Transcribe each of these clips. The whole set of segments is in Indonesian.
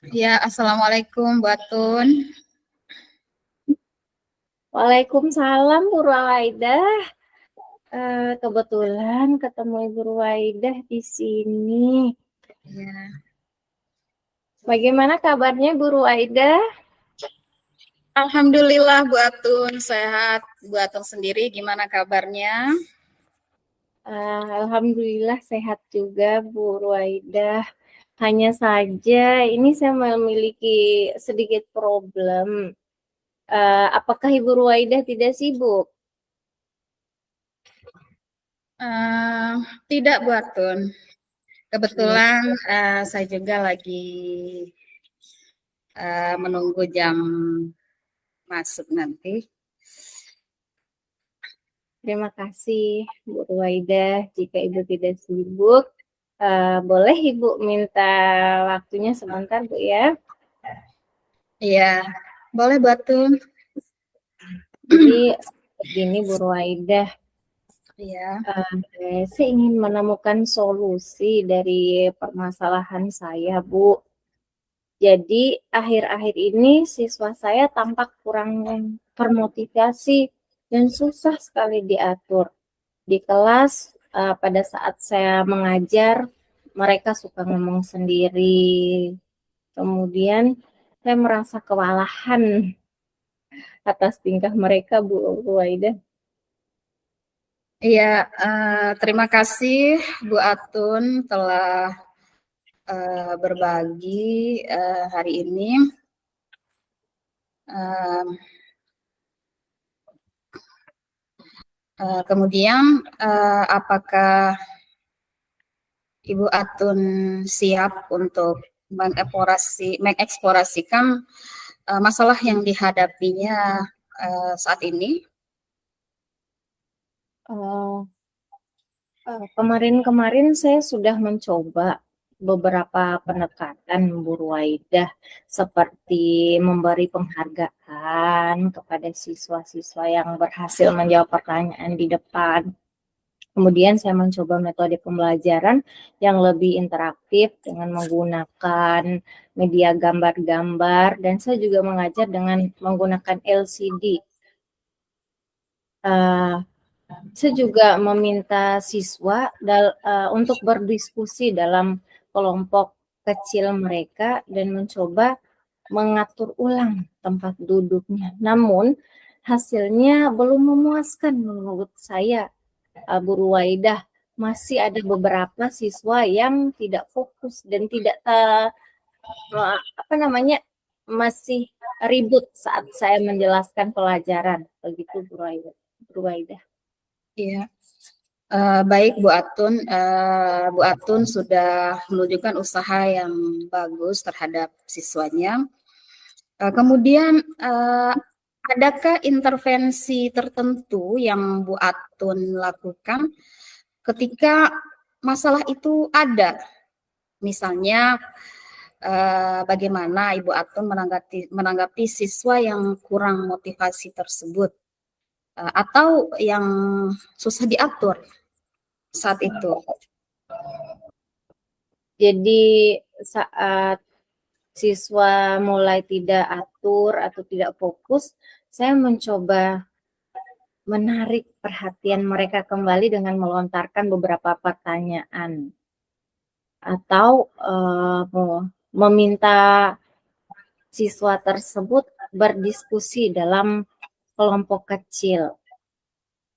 Ya, Assalamualaikum Bu Atun. Waalaikumsalam Bu Ruwaidah. Kebetulan ketemu Ibu Ruwaidah di sini. Ya. Bagaimana kabarnya Bu Ruwaidah? Alhamdulillah Bu Atun sehat. Bu Atun sendiri gimana kabarnya? Alhamdulillah sehat juga Bu Ruwaidah. Hanya saja ini saya memiliki sedikit problem. Apakah Ibu Ruwaidah tidak sibuk? Tidak Bu Atun. Kebetulan saya juga lagi menunggu jam masuk nanti. Terima kasih Bu Ruwaidah. Jika Ibu tidak sibuk, boleh Ibu minta waktunya sebentar Bu ya? Iya, boleh Bu Atun. Jadi begini Bu Ruwaidah, Iya. saya ingin menemukan solusi dari permasalahan saya Bu. Jadi akhir-akhir ini siswa saya tampak kurang termotivasi dan susah sekali diatur. Di kelas pada saat saya mengajar, mereka suka ngomong sendiri. Kemudian saya merasa kewalahan atas tingkah mereka Bu Ruwaidah. Iya, terima kasih Bu Atun telah berbagi hari ini. Kemudian apakah Ibu Atun siap untuk mengeksplorasikan masalah yang dihadapinya saat ini? Kemarin-kemarin saya sudah mencoba beberapa pendekatan Bu Ruwaidah, seperti memberi penghargaan kepada siswa-siswa yang berhasil menjawab pertanyaan di depan. Kemudian saya mencoba metode pembelajaran yang lebih interaktif dengan menggunakan media gambar-gambar, dan saya juga mengajar dengan menggunakan LCD. Saya juga meminta siswa untuk berdiskusi dalam kelompok kecil mereka dan mencoba mengatur ulang tempat duduknya. Namun hasilnya belum memuaskan menurut saya, Bu Ruwaidah. Masih ada beberapa siswa yang tidak fokus dan tidak masih ribut saat saya menjelaskan pelajaran. Begitu Bu Ruwaidah. Iya. Baik Bu Atun, Bu Atun sudah menunjukkan usaha yang bagus terhadap siswanya. Kemudian adakah intervensi tertentu yang Bu Atun lakukan ketika masalah itu ada? Misalnya bagaimana Ibu Atun menanggapi siswa yang kurang motivasi tersebut atau yang susah diatur saat itu? Jadi saat siswa mulai tidak atur atau tidak fokus, saya mencoba menarik perhatian mereka kembali dengan melontarkan beberapa pertanyaan atau meminta siswa tersebut berdiskusi dalam kelompok kecil.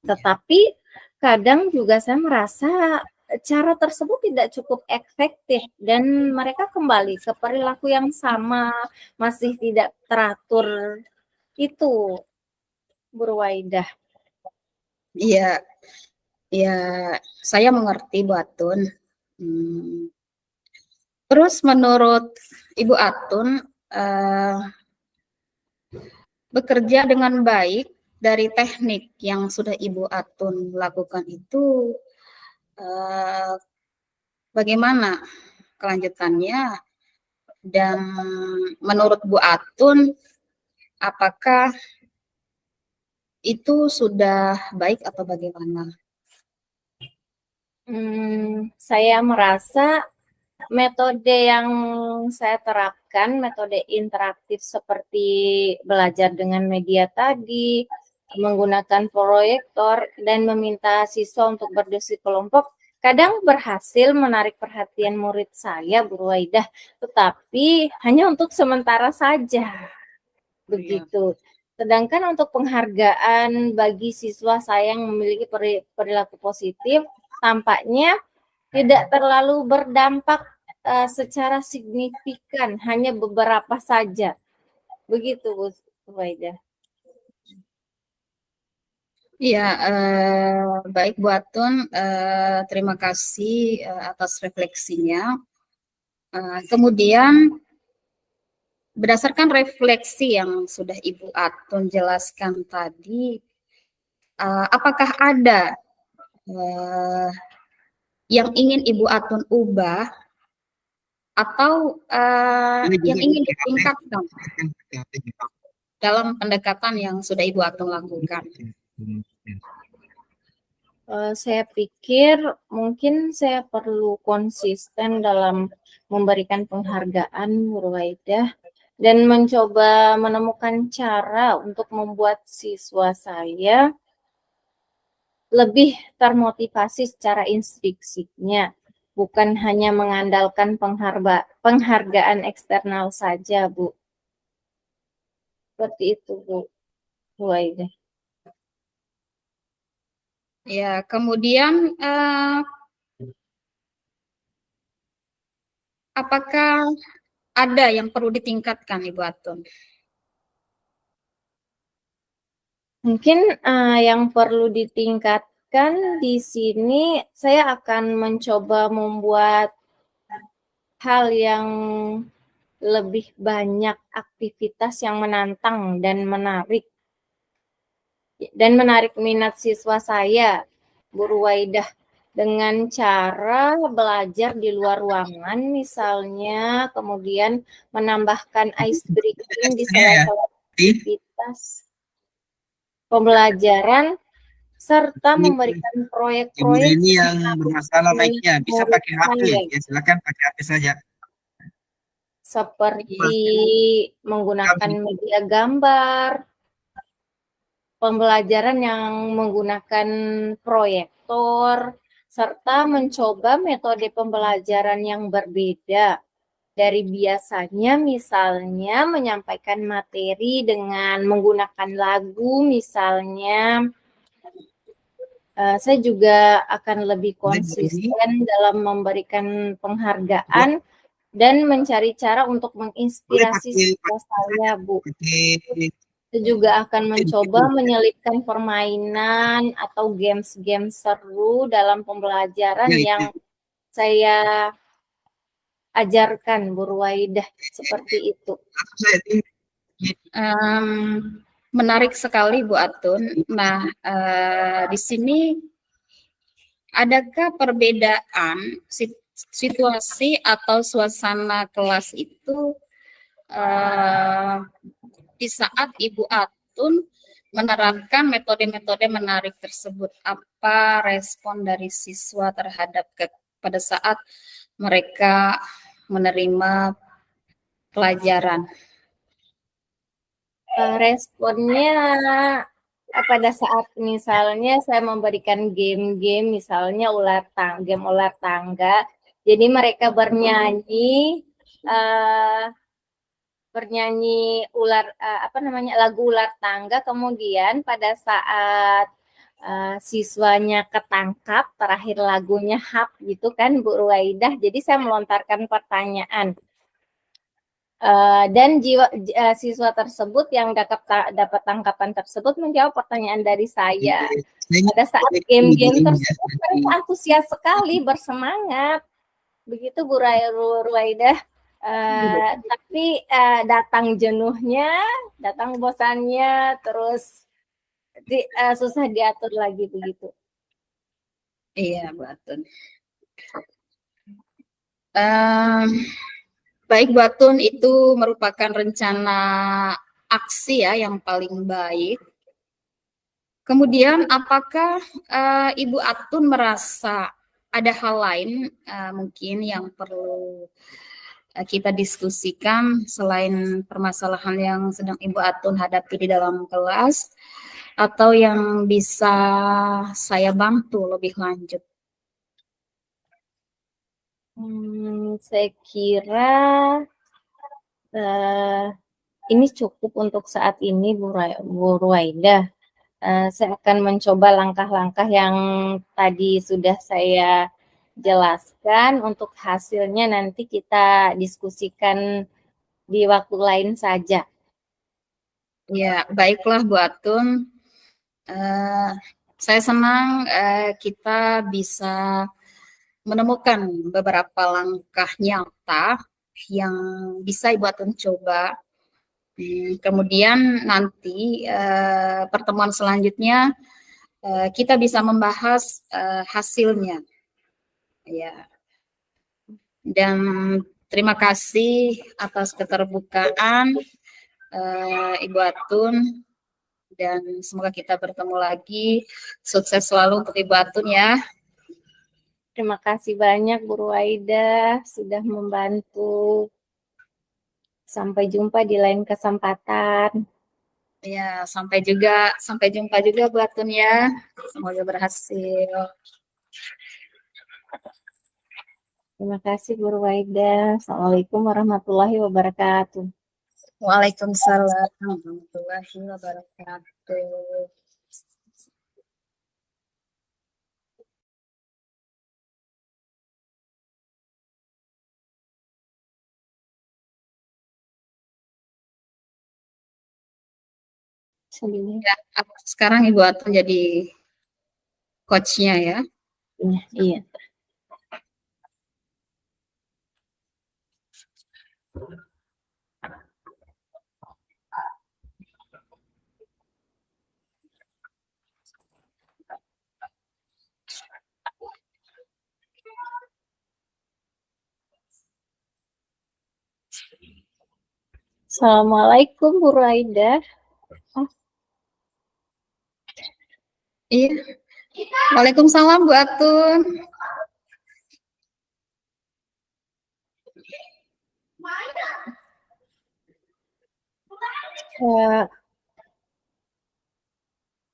Tetapi kadang juga saya merasa cara tersebut tidak cukup efektif dan mereka kembali ke perilaku yang sama, masih tidak teratur. Itu, Bu Ruwaidah. Iya, ya, saya mengerti Bu Atun. Terus menurut Ibu Atun, bekerja dengan baik dari teknik yang sudah Ibu Atun lakukan itu, bagaimana kelanjutannya? Dan menurut Bu Atun, apakah itu sudah baik atau bagaimana? Saya merasa metode yang saya terapkan, metode interaktif seperti belajar dengan media tadi, menggunakan proyektor, dan meminta siswa untuk berdiskusi kelompok, kadang berhasil menarik perhatian murid saya, Bu Ruwaidah, tetapi hanya untuk sementara saja. Begitu. Sedangkan untuk penghargaan bagi siswa saya yang memiliki perilaku positif, tampaknya tidak terlalu berdampak secara signifikan, hanya beberapa saja. Begitu, Bu Ruwaidah. Iya, baik Bu Atun, terima kasih atas refleksinya. Kemudian berdasarkan refleksi yang sudah Ibu Atun jelaskan tadi, apakah ada yang ingin Ibu Atun ubah atau yang ingin ditingkatkan dalam pendekatan yang sudah Ibu Atun lakukan? Saya pikir mungkin saya perlu konsisten dalam memberikan penghargaan, Bu Ruwaidah, dan mencoba menemukan cara untuk membuat siswa saya lebih termotivasi secara instruksinya, bukan hanya mengandalkan penghargaan eksternal saja, Bu. Seperti itu, Bu Ruwaidah. Ya, kemudian apakah ada yang perlu ditingkatkan, Ibu Atun? Mungkin yang perlu ditingkatkan di sini, saya akan mencoba membuat hal yang lebih banyak aktivitas yang menantang dan menarik minat siswa saya, Bu Ruwaidah, dengan cara belajar di luar ruangan misalnya, kemudian menambahkan ice breaking di sela-sela aktivitas pembelajaran, serta memberikan proyek-proyek ini yang bermasalah naiknya bisa pakai HP ya, silakan pakai HP saja, seperti menggunakan media gambar, pembelajaran yang menggunakan proyektor, serta mencoba metode pembelajaran yang berbeda dari biasanya, misalnya menyampaikan materi dengan menggunakan lagu misalnya. Saya juga akan lebih konsisten dalam memberikan penghargaan dan mencari cara untuk menginspirasi siswa saya, Bu. Saya juga akan mencoba menyelipkan permainan atau games-games seru dalam pembelajaran yang saya ajarkan, Bu Ruwaidah, seperti itu. Menarik sekali, Bu Atun. Nah, di sini adakah perbedaan situasi atau suasana kelas itu di saat Ibu Atun menerapkan metode-metode menarik tersebut? Apa respon dari siswa terhadap pada saat mereka menerima pelajaran? Responnya pada saat misalnya saya memberikan game-game, misalnya game ular tangga, jadi mereka bernyanyi lagu ular tangga, kemudian pada saat siswanya ketangkap, terakhir lagunya hap gitu kan Bu Ruwaidah. Jadi saya melontarkan pertanyaan. Dan siswa tersebut yang dapat tangkapan tersebut menjawab pertanyaan dari saya. Pada saat game-game tersebut mereka antusias sekali, bersemangat. Begitu Bu Ruwaidah. Tapi datang jenuhnya, datang bosannya, terus susah diatur lagi begitu. Iya, Bu Atun. Baik, Bu Atun, itu merupakan rencana aksi ya yang paling baik. Kemudian, apakah Ibu Atun merasa ada hal lain mungkin yang perlu kita diskusikan selain permasalahan yang sedang Ibu Atun hadapi di dalam kelas, atau yang bisa saya bantu lebih lanjut? Saya kira ini cukup untuk saat ini Bu Ruwaidah. Saya akan mencoba langkah-langkah yang tadi sudah saya jelaskan. Untuk hasilnya nanti kita diskusikan di waktu lain saja. Ya, baiklah Bu Atun. Saya senang kita bisa menemukan beberapa langkah nyata yang bisa Ibu Atun coba. Kemudian nanti pertemuan selanjutnya kita bisa membahas hasilnya. Ya. Dan terima kasih atas keterbukaan Ibu Atun, dan semoga kita bertemu lagi. Sukses selalu untuk Ibu Atun ya. Terima kasih banyak Bu Ruwaidah sudah membantu. Sampai jumpa di lain kesempatan. Ya, sampai jumpa juga Bu Atun ya. Semoga berhasil. Terima kasih Bu Ruwaidah. Assalamualaikum warahmatullahi wabarakatuh. Waalaikumsalam warahmatullahi wabarakatuh. Ya, sekarang Ibu Atun jadi coachnya ya. Iya. Assalamualaikum Bu Ruwaidah. Iya. Waalaikumsalam Bu Atun.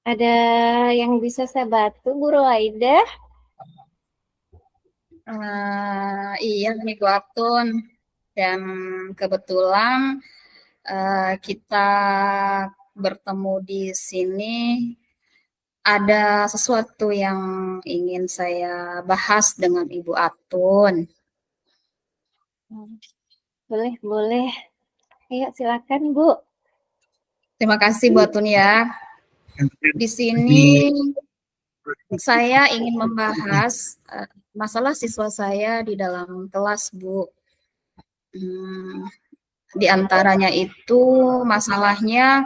Ada yang bisa saya bantu Bu Ruwaidah? Iya nih Bu Atun, dan kebetulan kita bertemu di sini ada sesuatu yang ingin saya bahas dengan Ibu Atun. Boleh. Ayo silakan Bu. Terima kasih Bu Atun ya. Di sini saya ingin membahas masalah siswa saya di dalam kelas Bu. Di antaranya itu masalahnya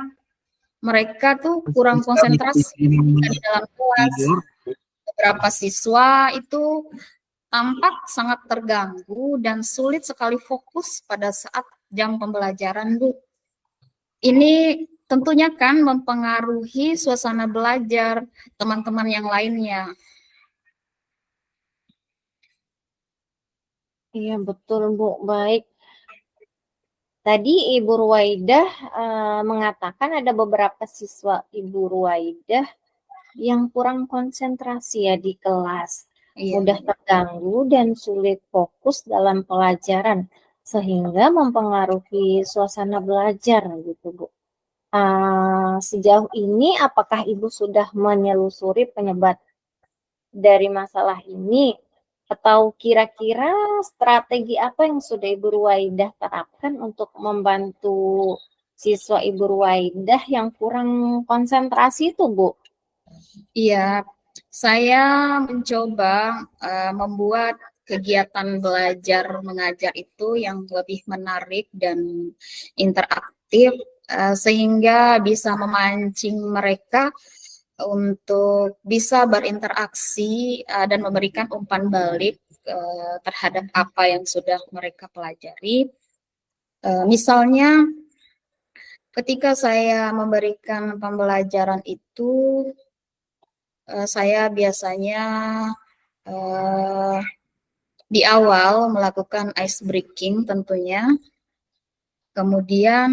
mereka tuh kurang konsentrasi di dalam kelas. Beberapa siswa itu tampak sangat terganggu dan sulit sekali fokus pada saat jam pembelajaran, Bu. Ini tentunya kan mempengaruhi suasana belajar teman-teman yang lainnya. Iya betul Bu, baik. Tadi Ibu Ruwaidah mengatakan ada beberapa siswa Ibu Ruwaidah yang kurang konsentrasi ya di kelas. Iya. Mudah terganggu dan sulit fokus dalam pelajaran, sehingga mempengaruhi suasana belajar gitu Bu. Sejauh ini apakah Ibu sudah menelusuri penyebab dari masalah ini? Atau kira-kira strategi apa yang sudah Ibu Ruwaidah terapkan untuk membantu siswa Ibu Ruwaidah yang kurang konsentrasi itu, Bu? Iya, saya mencoba membuat kegiatan belajar mengajar itu yang lebih menarik dan interaktif sehingga bisa memancing mereka untuk bisa berinteraksi dan memberikan umpan balik terhadap apa yang sudah mereka pelajari. Misalnya ketika saya memberikan pembelajaran itu, saya biasanya di awal melakukan ice breaking tentunya. Kemudian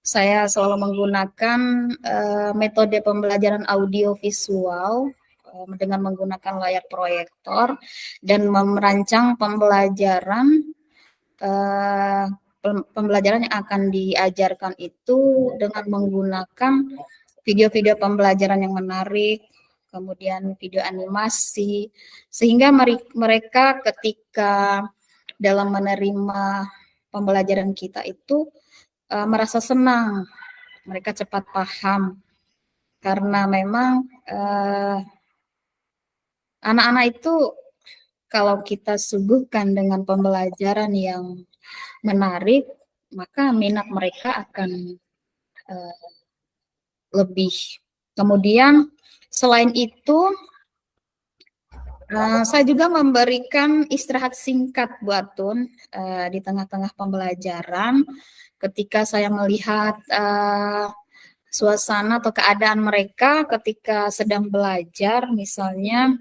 saya selalu menggunakan metode pembelajaran audio visual dengan menggunakan layar proyektor dan merancang pembelajaran yang akan diajarkan itu dengan menggunakan video-video pembelajaran yang menarik, kemudian video animasi, sehingga mereka ketika dalam menerima pembelajaran kita itu merasa senang, mereka cepat paham, karena memang anak-anak itu kalau kita suguhkan dengan pembelajaran yang menarik, maka minat mereka akan lebih. Kemudian selain itu, saya juga memberikan istirahat singkat buat Tun di tengah-tengah pembelajaran. Ketika saya melihat suasana atau keadaan mereka ketika sedang belajar, misalnya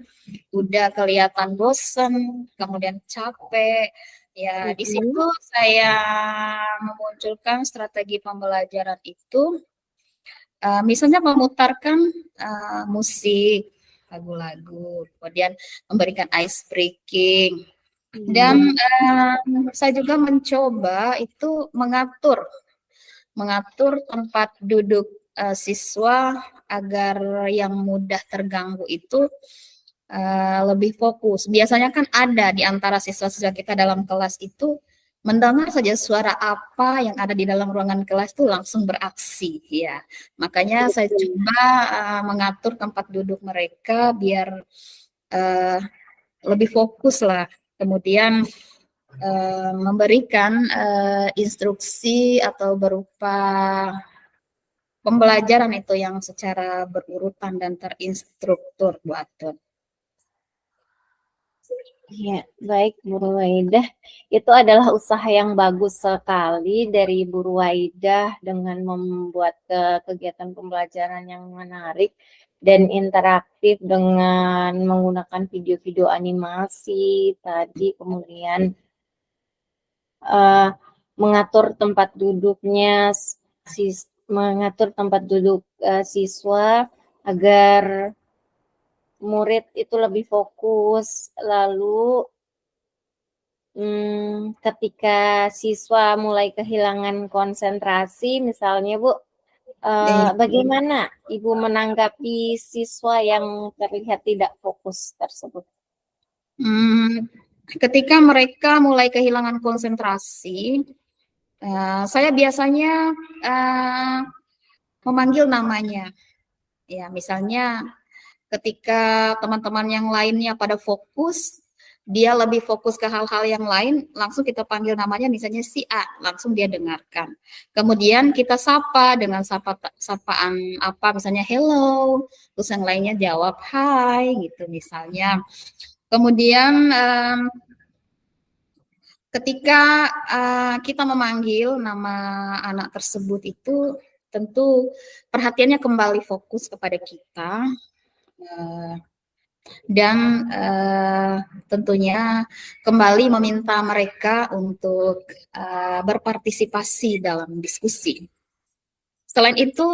udah kelihatan bosan, kemudian capek, ya di situ saya memunculkan strategi pembelajaran itu. Misalnya memutarkan musik, lagu-lagu, kemudian memberikan ice breaking, dan saya juga mencoba itu mengatur tempat duduk siswa agar yang mudah terganggu itu lebih fokus. Biasanya kan ada di antara siswa-siswa kita dalam kelas itu mendengar saja suara apa yang ada di dalam ruangan kelas itu langsung beraksi, ya. Makanya saya coba mengatur tempat duduk mereka biar lebih fokus lah. Kemudian memberikan instruksi atau berupa pembelajaran itu yang secara berurutan dan terinstruktur buat Tun. Ya, baik Bu Ruwaidah. Itu adalah usaha yang bagus sekali dari Bu Ruwaidah dengan membuat kegiatan pembelajaran yang menarik dan interaktif dengan menggunakan video-video animasi tadi, kemudian mengatur tempat duduknya, mengatur tempat duduk siswa agar murid itu lebih fokus. Lalu ketika siswa mulai kehilangan konsentrasi, misalnya Bu, bagaimana Ibu menanggapi siswa yang terlihat tidak fokus tersebut? Ketika mereka mulai kehilangan konsentrasi, saya biasanya memanggil namanya. Ya, misalnya ketika teman-teman yang lainnya pada fokus, dia lebih fokus ke hal-hal yang lain, langsung kita panggil namanya, misalnya si A, langsung dia dengarkan. Kemudian kita sapa dengan sapaan apa, misalnya hello, terus yang lainnya jawab hai, gitu misalnya. Kemudian ketika kita memanggil nama anak tersebut itu, tentu perhatiannya kembali fokus kepada kita. Dan tentunya kembali meminta mereka untuk berpartisipasi dalam diskusi. Selain itu,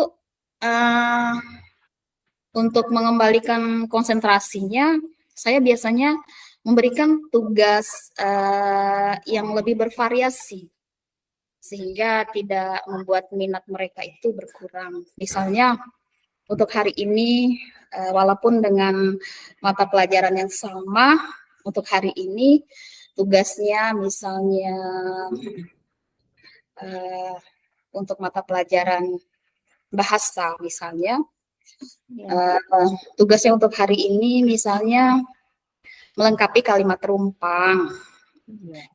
untuk mengembalikan konsentrasinya, saya biasanya memberikan tugas yang lebih bervariasi. sehingga tidak membuat minat mereka itu berkurang. Misalnya untuk hari ini, walaupun dengan mata pelajaran yang sama, untuk hari ini tugasnya misalnya untuk mata pelajaran bahasa misalnya, tugasnya untuk hari ini misalnya melengkapi kalimat rumpang,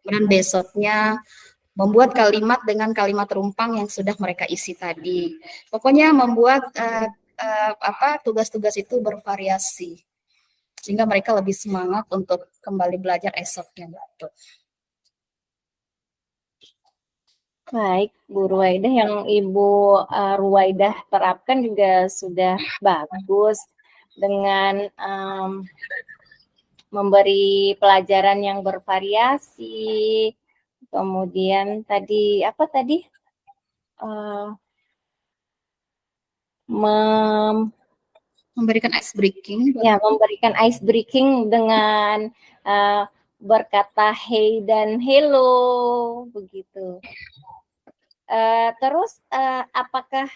dan besoknya membuat kalimat dengan kalimat rumpang yang sudah mereka isi tadi. Pokoknya membuat tugas-tugas itu bervariasi sehingga mereka lebih semangat untuk kembali belajar esoknya. Baik, Bu Ruwaidah, yang Ibu Ruwaidah terapkan juga sudah bagus dengan memberi pelajaran yang bervariasi. Kemudian tadi apa tadi? Memberikan ice breaking. Ya, memberikan ice breaking dengan berkata hey dan hello begitu. Terus apakah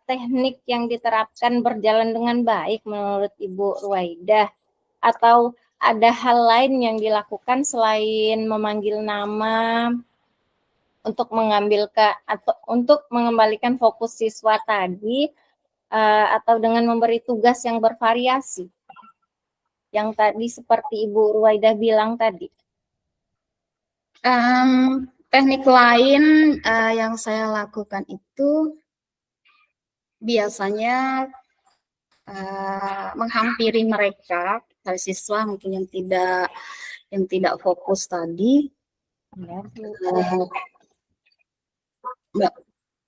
teknik yang diterapkan berjalan dengan baik menurut Ibu Ruwaidah, atau ada hal lain yang dilakukan selain memanggil nama untuk untuk mengembalikan fokus siswa tadi, atau dengan memberi tugas yang bervariasi yang tadi seperti Ibu Ruwaidah bilang tadi? Teknik lain yang saya lakukan itu biasanya menghampiri mereka, para siswa mungkin yang tidak fokus tadi,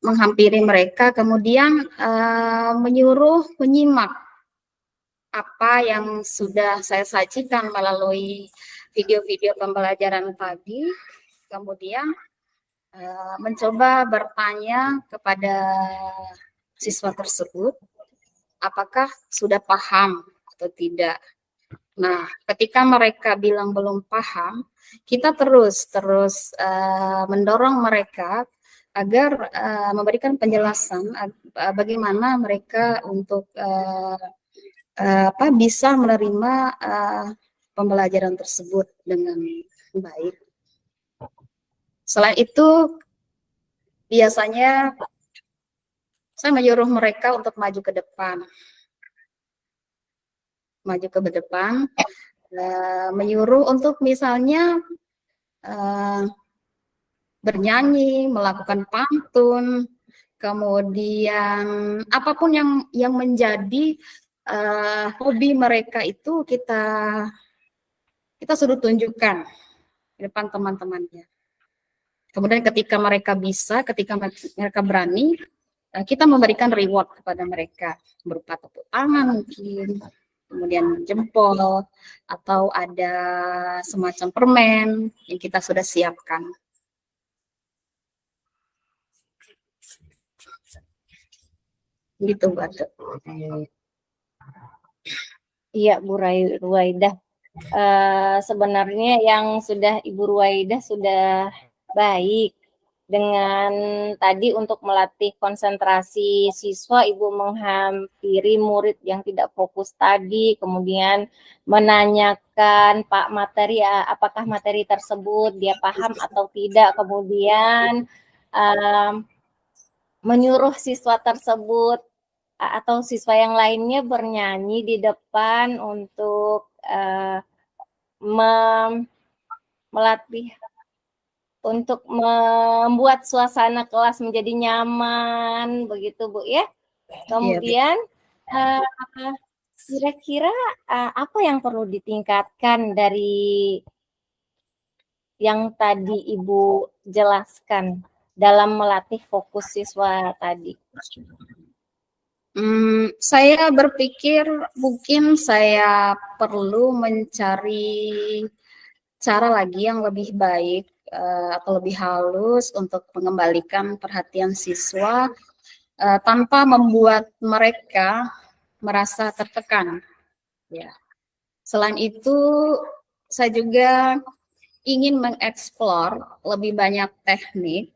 menghampiri mereka, kemudian menyuruh menyimak apa yang sudah saya sajikan melalui video-video pembelajaran tadi, kemudian mencoba bertanya kepada siswa tersebut apakah sudah paham atau tidak. Nah, ketika mereka bilang belum paham, kita terus mendorong mereka agar memberikan penjelasan bagaimana mereka untuk bisa menerima pembelajaran tersebut dengan baik. Selain itu, biasanya saya menyuruh mereka untuk maju ke depan. Menyuruh untuk misalnya bernyanyi, melakukan pantun, kemudian apapun yang menjadi hobi mereka itu kita sudah tunjukkan di depan teman-temannya. Kemudian ketika mereka bisa, ketika mereka berani, kita memberikan reward kepada mereka berupa tepuk tangan mungkin, kemudian jempol, atau ada semacam permen yang kita sudah siapkan. Gitu, Mbak. Iya, Bu Ruwaidah. Sebenarnya yang sudah Ibu Ruwaidah sudah baik. Dengan tadi untuk melatih konsentrasi siswa, Ibu menghampiri murid yang tidak fokus tadi, kemudian menanyakan Pak materi, apakah materi tersebut dia paham atau tidak, kemudian menyuruh siswa tersebut atau siswa yang lainnya bernyanyi di depan untuk melatih untuk membuat suasana kelas menjadi nyaman, begitu Bu ya. Kemudian kira-kira apa yang perlu ditingkatkan dari yang tadi Ibu jelaskan dalam melatih fokus siswa tadi? Saya berpikir mungkin saya perlu mencari cara lagi yang lebih baik atau lebih halus untuk mengembalikan perhatian siswa tanpa membuat mereka merasa tertekan. Ya. Selain itu, saya juga ingin mengeksplor lebih banyak teknik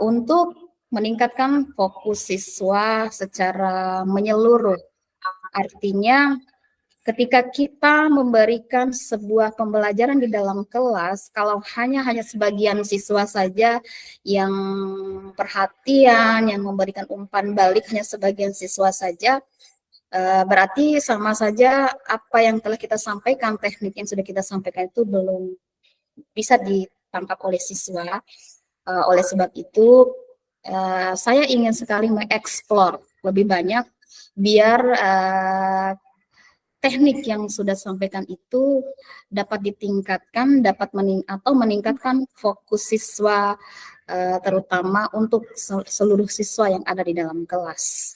untuk meningkatkan fokus siswa secara menyeluruh. Artinya ketika kita memberikan sebuah pembelajaran di dalam kelas, kalau hanya sebagian siswa saja yang perhatian, yang memberikan umpan balik hanya sebagian siswa saja, berarti sama saja apa yang telah kita sampaikan, teknik yang sudah kita sampaikan itu belum bisa ditangkap oleh siswa. Oleh sebab itu, saya ingin sekali mengeksplor lebih banyak biar teknik yang sudah disampaikan itu dapat ditingkatkan, dapat meningkatkan fokus siswa, terutama untuk seluruh siswa yang ada di dalam kelas.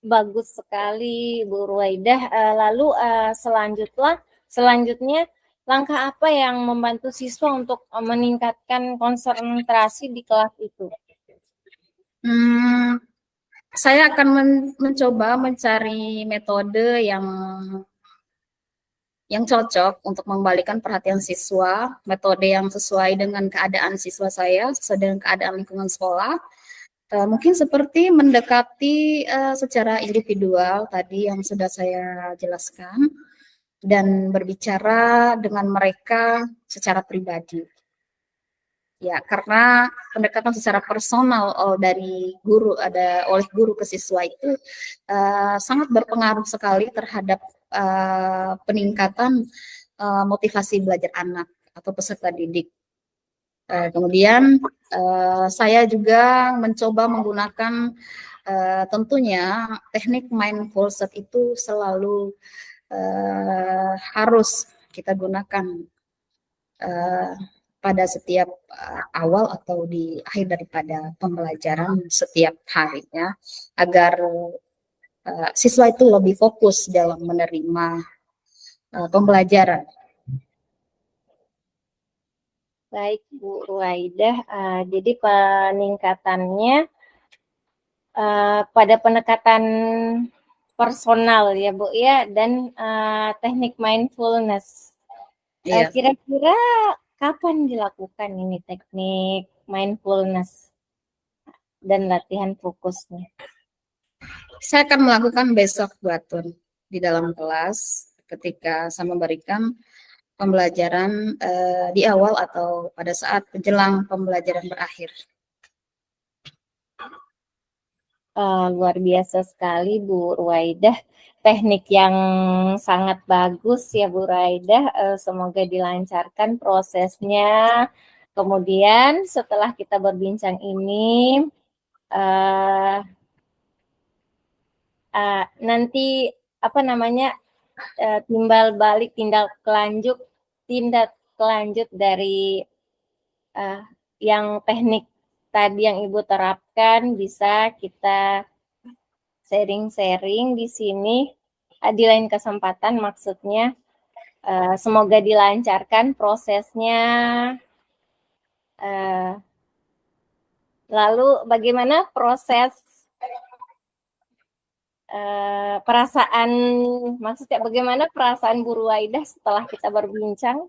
Bagus sekali Bu Ruwaidah. Lalu selanjutnya langkah apa yang membantu siswa untuk meningkatkan konsentrasi di kelas itu? Saya akan mencoba mencari metode yang cocok untuk mengembalikan perhatian siswa, metode yang sesuai dengan keadaan siswa saya, sesuai dengan keadaan lingkungan sekolah. Mungkin seperti mendekati secara individual tadi yang sudah saya jelaskan, dan berbicara dengan mereka secara pribadi. Ya, karena pendekatan secara personal dari guru oleh guru ke siswa itu sangat berpengaruh sekali terhadap peningkatan motivasi belajar anak atau peserta didik. Kemudian saya juga mencoba menggunakan tentunya teknik mindfulness itu selalu harus kita gunakan pada setiap awal atau di akhir daripada pembelajaran setiap harinya, agar siswa itu lebih fokus dalam menerima pembelajaran. Baik Bu Ruwaidah, jadi peningkatannya pada pendekatan personal ya Bu ya, dan teknik mindfulness. Kira-kira kapan dilakukan ini teknik mindfulness dan latihan fokusnya? Saya akan melakukan besok Bu Atun di dalam kelas ketika saya memberikan pembelajaran di awal atau pada saat menjelang pembelajaran berakhir. Luar biasa sekali Bu Ruwaidah, teknik yang sangat bagus ya Bu Ruwaidah, semoga dilancarkan prosesnya. Kemudian setelah kita berbincang ini, nanti tindak lanjut dari yang teknik tadi yang Ibu terapkan bisa kita sharing-sharing di sini di lain kesempatan, maksudnya semoga dilancarkan prosesnya. Lalu bagaimana proses bagaimana perasaan Bu Ruwaidah setelah kita berbincang?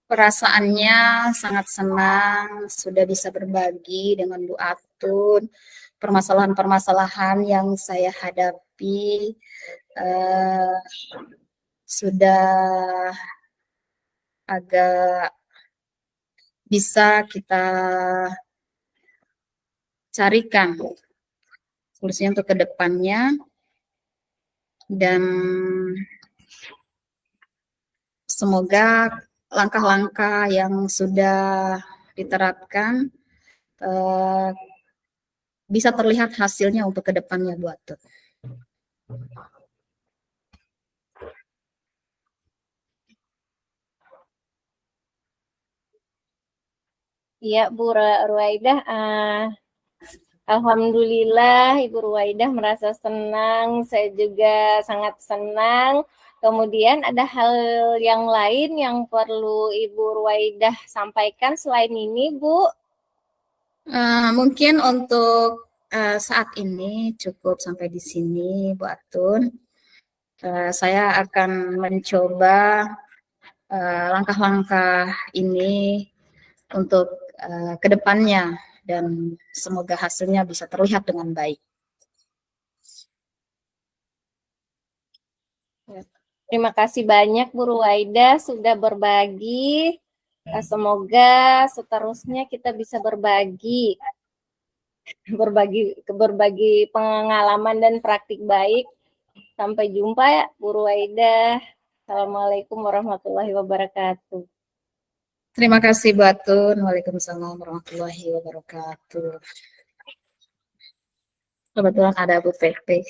Perasaannya sangat senang sudah bisa berbagi dengan Bu Atun permasalahan-permasalahan yang saya hadapi, sudah agak bisa kita carikan solusinya untuk kedepannya, dan semoga langkah-langkah yang sudah diterapkan bisa terlihat hasilnya untuk kedepannya Bu Atun. Iya Bu Ruwaidah, alhamdulillah Ibu Ruwaidah merasa senang, saya juga sangat senang. Kemudian ada hal yang lain yang perlu Ibu Ruwaidah sampaikan selain ini Bu? Mungkin untuk saat ini cukup sampai di sini Bu Atun. Saya akan mencoba langkah-langkah ini untuk kedepannya, dan semoga hasilnya bisa terlihat dengan baik. Terima kasih banyak Bu Ruwaida sudah berbagi. Semoga seterusnya kita bisa berbagi pengalaman dan praktik baik. Sampai jumpa ya Bu Ruwaida. Assalamualaikum warahmatullahi wabarakatuh. Terima kasih Bu Atun. Waalaikumsalam warahmatullahi wabarakatuh. Kebetulan ada Bu Pepe.